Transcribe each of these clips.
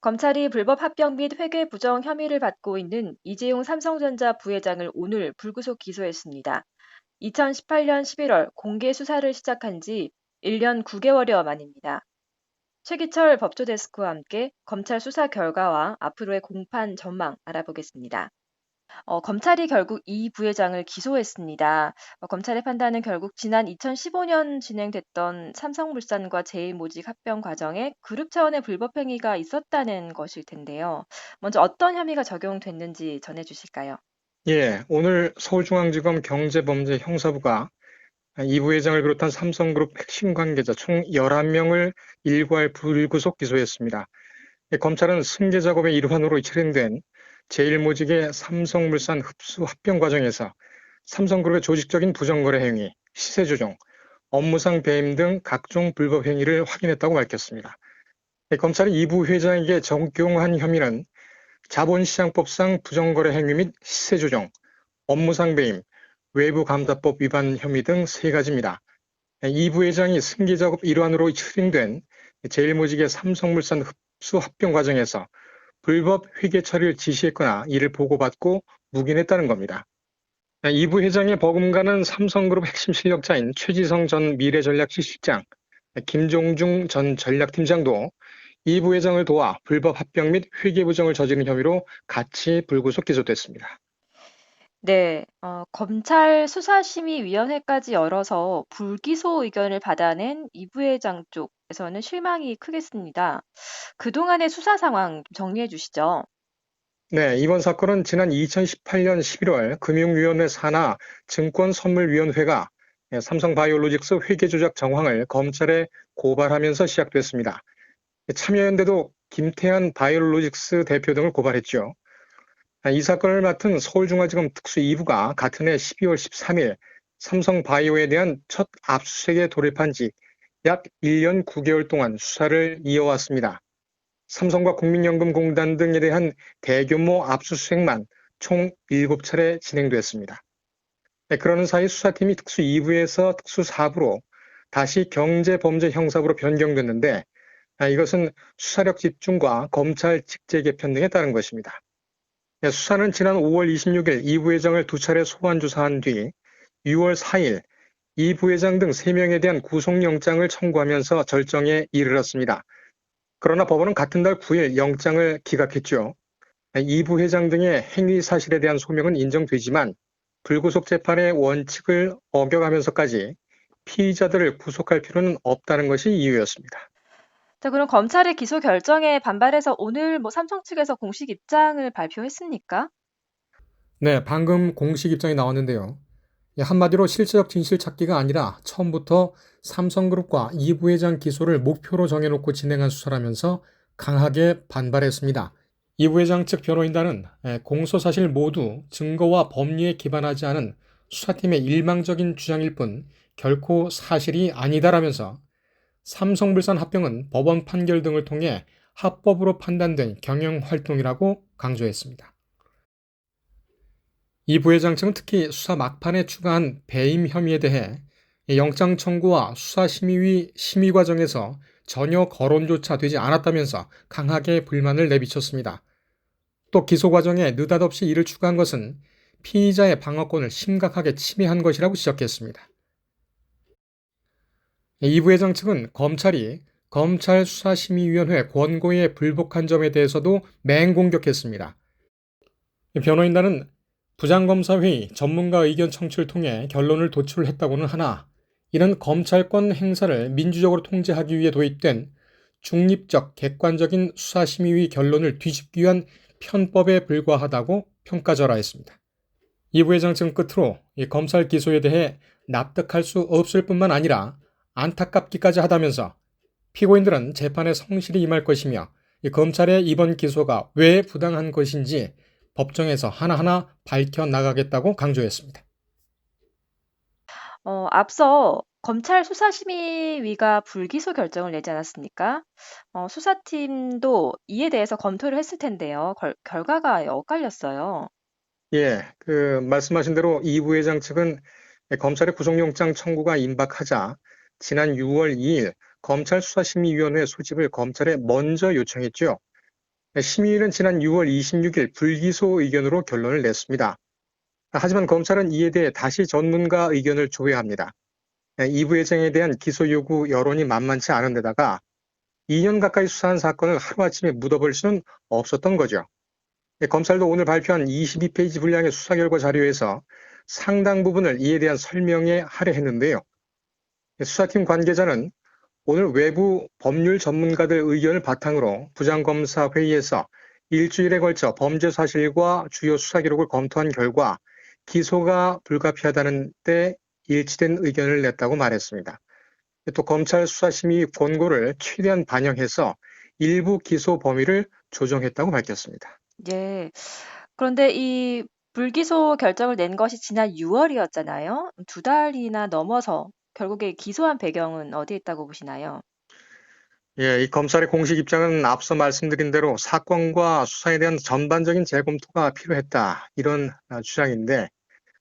검찰이 불법 합병 및 회계 부정 혐의를 받고 있는 이재용 삼성전자 부회장을 오늘 불구속 기소했습니다. 2018년 11월 공개 수사를 시작한 지 1년 9개월여 만입니다. 최기철 법조데스크와 함께 검찰 수사 결과와 앞으로의 공판 전망 알아보겠습니다. 검찰이 결국 이 부회장을 기소했습니다. 검찰의 판단은 결국 지난 2015년 진행됐던 삼성물산과 제일모직 합병 과정에 그룹 차원의 불법 행위가 있었다는 것일 텐데요. 먼저 어떤 혐의가 적용됐는지 전해주실까요? 예, 오늘 서울중앙지검 경제범죄형사부가 이 부회장을 비롯한 삼성그룹 핵심 관계자 총 11명을 일괄 불구속 기소했습니다. 검찰은 승계 작업의 일환으로 실행된 제일모직의 삼성물산 흡수 합병 과정에서 삼성그룹의 조직적인 부정거래 행위, 시세 조정, 업무상 배임 등 각종 불법 행위를 확인했다고 밝혔습니다. 검찰이 이 부회장에게 적용한 혐의는 자본시장법상 부정거래 행위 및 시세 조정, 업무상 배임, 외부감사법 위반 혐의 등 세 가지입니다. 이 부회장이 승계 작업 일환으로 실행된 제일모직의 삼성물산 흡수 합병 과정에서 불법 회계 처리를 지시했거나 이를 보고받고 묵인했다는 겁니다. 이 부회장의 버금가는 삼성그룹 핵심 실력자인 최지성 전 미래전략실실장, 김종중 전 전략팀장도 이 부회장을 도와 불법 합병 및 회계 부정을 저지른 혐의로 같이 불구속 기소됐습니다. 네, 검찰 수사심의위원회까지 열어서 불기소 의견을 받아낸 이 부회장 쪽에서는 실망이 크겠습니다. 그동안의 수사 상황 좀 정리해 주시죠. 네, 이번 사건은 지난 2018년 11월 금융위원회 산하 증권선물위원회가 삼성바이오로직스 회계 조작 정황을 검찰에 고발하면서 시작됐습니다. 참여연대도 김태한 바이오로직스 대표 등을 고발했죠. 이 사건을 맡은 서울중앙지검 특수 2부가 같은 해 12월 13일 삼성바이오에 대한 첫 압수수색에 돌입한 지 약 1년 9개월 동안 수사를 이어왔습니다. 삼성과 국민연금공단 등에 대한 대규모 압수수색만 총 7차례 진행됐습니다. 그러는 사이 수사팀이 특수 2부에서 특수 4부로 다시 경제범죄형사부로 변경됐는데 이것은 수사력 집중과 검찰 직제 개편 등에 따른 것입니다. 수사는 지난 5월 26일 이 부회장을 두 차례 소환 조사한 뒤 6월 4일 이 부회장 등 3명에 대한 구속영장을 청구하면서 절정에 이르렀습니다. 그러나 법원은 같은 달 9일 영장을 기각했죠. 이 부회장 등의 행위 사실에 대한 소명은 인정되지만 불구속 재판의 원칙을 어겨가면서까지 피의자들을 구속할 필요는 없다는 것이 이유였습니다. 자, 그럼 검찰의 기소 결정에 반발해서 오늘 삼성 측에서 공식 입장을 발표했습니까? 네, 방금 공식 입장이 나왔는데요. 한마디로 실체적 진실 찾기가 아니라 처음부터 삼성그룹과 이 부회장 기소를 목표로 정해놓고 진행한 수사라면서 강하게 반발했습니다. 이 부회장 측 변호인단은 공소사실 모두 증거와 법리에 기반하지 않은 수사팀의 일방적인 주장일 뿐 결코 사실이 아니다라면서 삼성물산 합병은 법원 판결 등을 통해 합법으로 판단된 경영활동이라고 강조했습니다. 이 부회장 측은 특히 수사 막판에 추가한 배임 혐의에 대해 영장 청구와 수사심의위 심의 과정에서 전혀 거론조차 되지 않았다면서 강하게 불만을 내비쳤습니다. 또 기소 과정에 느닷없이 이를 추가한 것은 피의자의 방어권을 심각하게 침해한 것이라고 지적했습니다. 이 부회장 측은 검찰이 검찰수사심의위원회 권고에 불복한 점에 대해서도 맹공격했습니다. 변호인단은 부장검사회의 전문가 의견 청취를 통해 결론을 도출했다고는 하나 이는 검찰권 행사를 민주적으로 통제하기 위해 도입된 중립적 객관적인 수사심의위 결론을 뒤집기 위한 편법에 불과하다고 평가절하했습니다. 이 부회장 측은 끝으로 이 검찰 기소에 대해 납득할 수 없을 뿐만 아니라 안타깝기까지 하다면서 피고인들은 재판에 성실히 임할 것이며 이 검찰의 이번 기소가 왜 부당한 것인지 법정에서 하나하나 밝혀나가겠다고 강조했습니다. 앞서 검찰 수사심의위가 불기소 결정을 내지 않았습니까? 수사팀도 이에 대해서 검토를 했을 텐데요. 결과가 엇갈렸어요. 예, 말씀하신 대로 이 부회장 측은 검찰의 구속영장 청구가 임박하자 지난 6월 2일 검찰수사심의위원회 소집을 검찰에 먼저 요청했죠. 심의위는 지난 6월 26일 불기소 의견으로 결론을 냈습니다. 하지만 검찰은 이에 대해 다시 전문가 의견을 조회합니다. 이 부회장에 대한 기소 요구 여론이 만만치 않은 데다가 2년 가까이 수사한 사건을 하루아침에 묻어버릴 수는 없었던 거죠. 검찰도 오늘 발표한 22페이지 분량의 수사 결과 자료에서 상당 부분을 이에 대한 설명에 할애했는데요. 수사팀 관계자는 오늘 외부 법률 전문가들 의견을 바탕으로 부장검사 회의에서 일주일에 걸쳐 범죄 사실과 주요 수사 기록을 검토한 결과 기소가 불가피하다는 데 일치된 의견을 냈다고 말했습니다. 또 검찰 수사심의 권고를 최대한 반영해서 일부 기소 범위를 조정했다고 밝혔습니다. 예. 그런데 이 불기소 결정을 낸 것이 지난 6월이었잖아요. 2달이나 넘어서 결국에 기소한 배경은 어디에 있다고 보시나요? 이 검찰의 공식 입장은 앞서 말씀드린 대로 사건과 수사에 대한 전반적인 재검토가 필요했다. 이런 주장인데,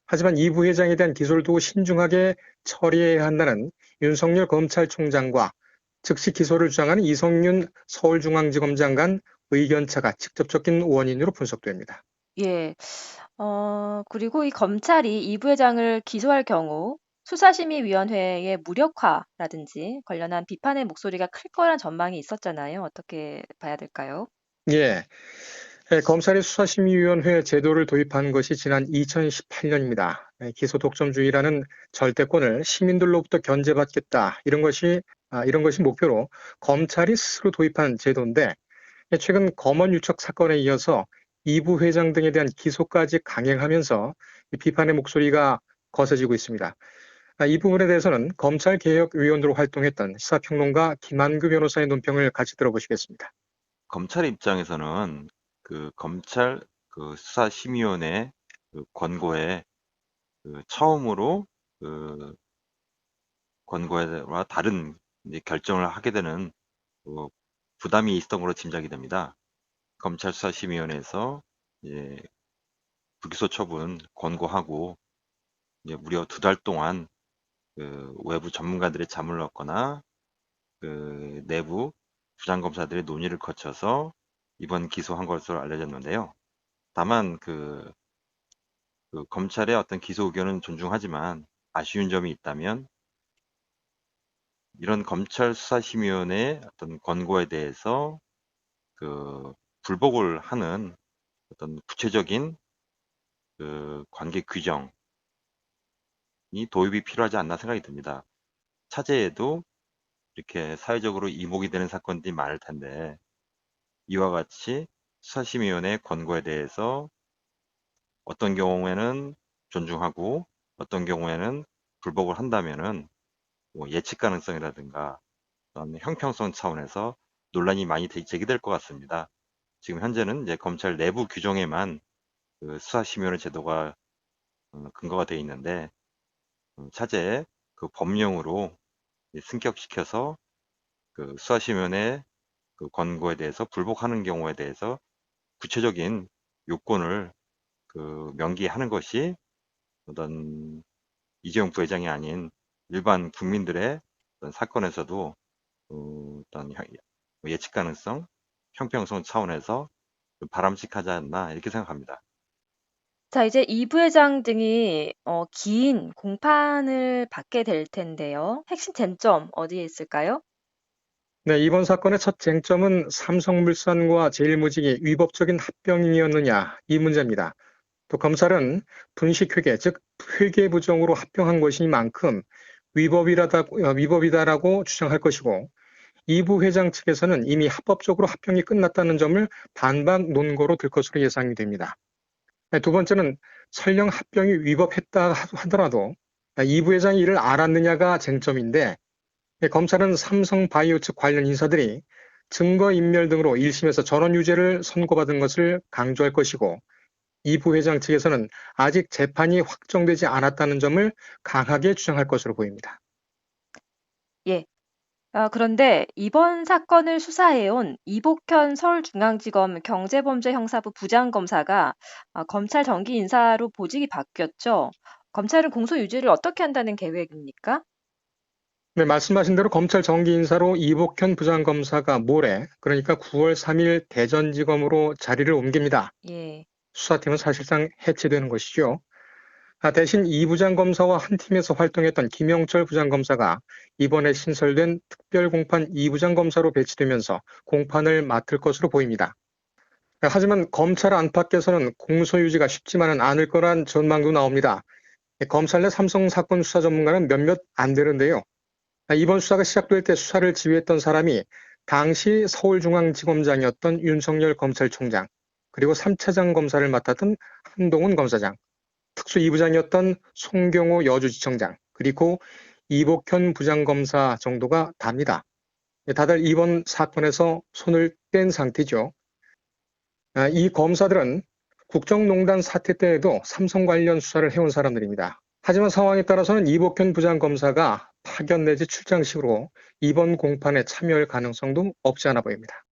하지만 이 부회장에 대한 기소를 두고 신중하게 처리해야 한다는 윤석열 검찰총장과 즉시 기소를 주장하는 이성윤 서울중앙지검장 간 의견차가 직접적인 원인으로 분석됩니다. 예. 그리고 이 검찰이 이 부회장을 기소할 경우 수사심의위원회의 무력화라든지 관련한 비판의 목소리가 클 거란 전망이 있었잖아요. 어떻게 봐야 될까요? 예. 검찰이 수사심의위원회 제도를 도입한 것이 지난 2018년입니다. 기소 독점주의라는 절대권을 시민들로부터 견제받겠다. 이런 것이 목표로 검찰이 스스로 도입한 제도인데, 최근 검언 유착 사건에 이어서 이 부회장 등에 대한 기소까지 강행하면서 비판의 목소리가 거세지고 있습니다. 이 부분에 대해서는 검찰개혁위원으로 활동했던 시사평론가 김한규 변호사의 논평을 같이 들어보시겠습니다. 검찰 입장에서는 그 검찰 수사심의위원회 권고에 처음으로 그 권고와 다른 이제 결정을 하게 되는 부담이 있었던 걸로 짐작이 됩니다. 검찰 수사심의위원회에서 이제 불기소 처분 권고하고 이제 무려 2달 동안 외부 전문가들의 잠을 넣거나 내부 부장검사들의 논의를 거쳐서 이번 기소한 것으로 알려졌는데요. 다만 검찰의 어떤 기소 의견은 존중하지만 아쉬운 점이 있다면 이런 검찰 수사심의위원회의 어떤 권고에 대해서 불복을 하는 어떤 구체적인 관계 규정이 도입이 필요하지 않나 생각이 듭니다. 차제에도 이렇게 사회적으로 이목이 되는 사건들이 많을 텐데 이와 같이 수사심의위원회 권고에 대해서 어떤 경우에는 존중하고 어떤 경우에는 불복을 한다면은 예측 가능성이라든가 어떤 형평성 차원에서 논란이 많이 제기될 것 같습니다. 지금 현재는 이제 검찰 내부 규정에만 수사심의위원회 제도가 근거가 되어 있는데 차제에 법령으로 승격시켜서 수사심의위원회 권고에 대해서 불복하는 경우에 대해서 구체적인 요건을 명기하는 것이 어떤 이재용 부회장이 아닌 일반 국민들의 어떤 사건에서도 어떤 예측 가능성, 형평성 차원에서 바람직하지 않나 이렇게 생각합니다. 자, 이제 이 부회장 등이 긴 공판을 받게 될 텐데요. 핵심 쟁점 어디에 있을까요? 네, 이번 사건의 첫 쟁점은 삼성물산과 제일모직이 위법적인 합병이었느냐 이 문제입니다. 또 검찰은 분식회계, 즉 회계 부정으로 합병한 것이니만큼 위법이다라고 주장할 것이고 이 부회장 측에서는 이미 합법적으로 합병이 끝났다는 점을 반박 논거로 들 것으로 예상이 됩니다. 두 번째는 설령 합병이 위법했다 하더라도 이 부회장이 이를 알았느냐가 쟁점인데 검찰은 삼성바이오 측 관련 인사들이 증거인멸 등으로 1심에서 전원 유죄를 선고받은 것을 강조할 것이고 이 부회장 측에서는 아직 재판이 확정되지 않았다는 점을 강하게 주장할 것으로 보입니다. 예. 그런데 이번 사건을 수사해온 이복현 서울중앙지검 경제범죄형사부 부장검사가 검찰 정기 인사로 보직이 바뀌었죠. 검찰은 공소 유지를 어떻게 한다는 계획입니까? 네, 말씀하신 대로 검찰 정기 인사로 이복현 부장검사가 모레, 그러니까 9월 3일 대전지검으로 자리를 옮깁니다. 예. 수사팀은 수사팀은 사실상 해체되는 것이죠. 대신 이 부장검사와 한 팀에서 활동했던 김영철 부장검사가 이번에 신설된 특별공판 2부장검사로 배치되면서 공판을 맡을 것으로 보입니다. 하지만 검찰 안팎에서는 공소유지가 쉽지만은 않을 거란 전망도 나옵니다. 검찰 내 삼성 사건 수사 전문가는 몇몇 안 되는데요. 이번 수사가 시작될 때 수사를 지휘했던 사람이 당시 서울중앙지검장이었던 윤석열 검찰총장, 그리고 3차장 검사를 맡았던 한동훈 검사장, 특수 2부장이었던 송경호 여주지청장, 그리고 이복현 부장검사 정도가 답니다. 다들 이번 사건에서 손을 뗀 상태죠. 이 검사들은 국정농단 사태 때에도 삼성 관련 수사를 해온 사람들입니다. 하지만 상황에 따라서는 이복현 부장검사가 파견 내지 출장식으로 이번 공판에 참여할 가능성도 없지 않아 보입니다.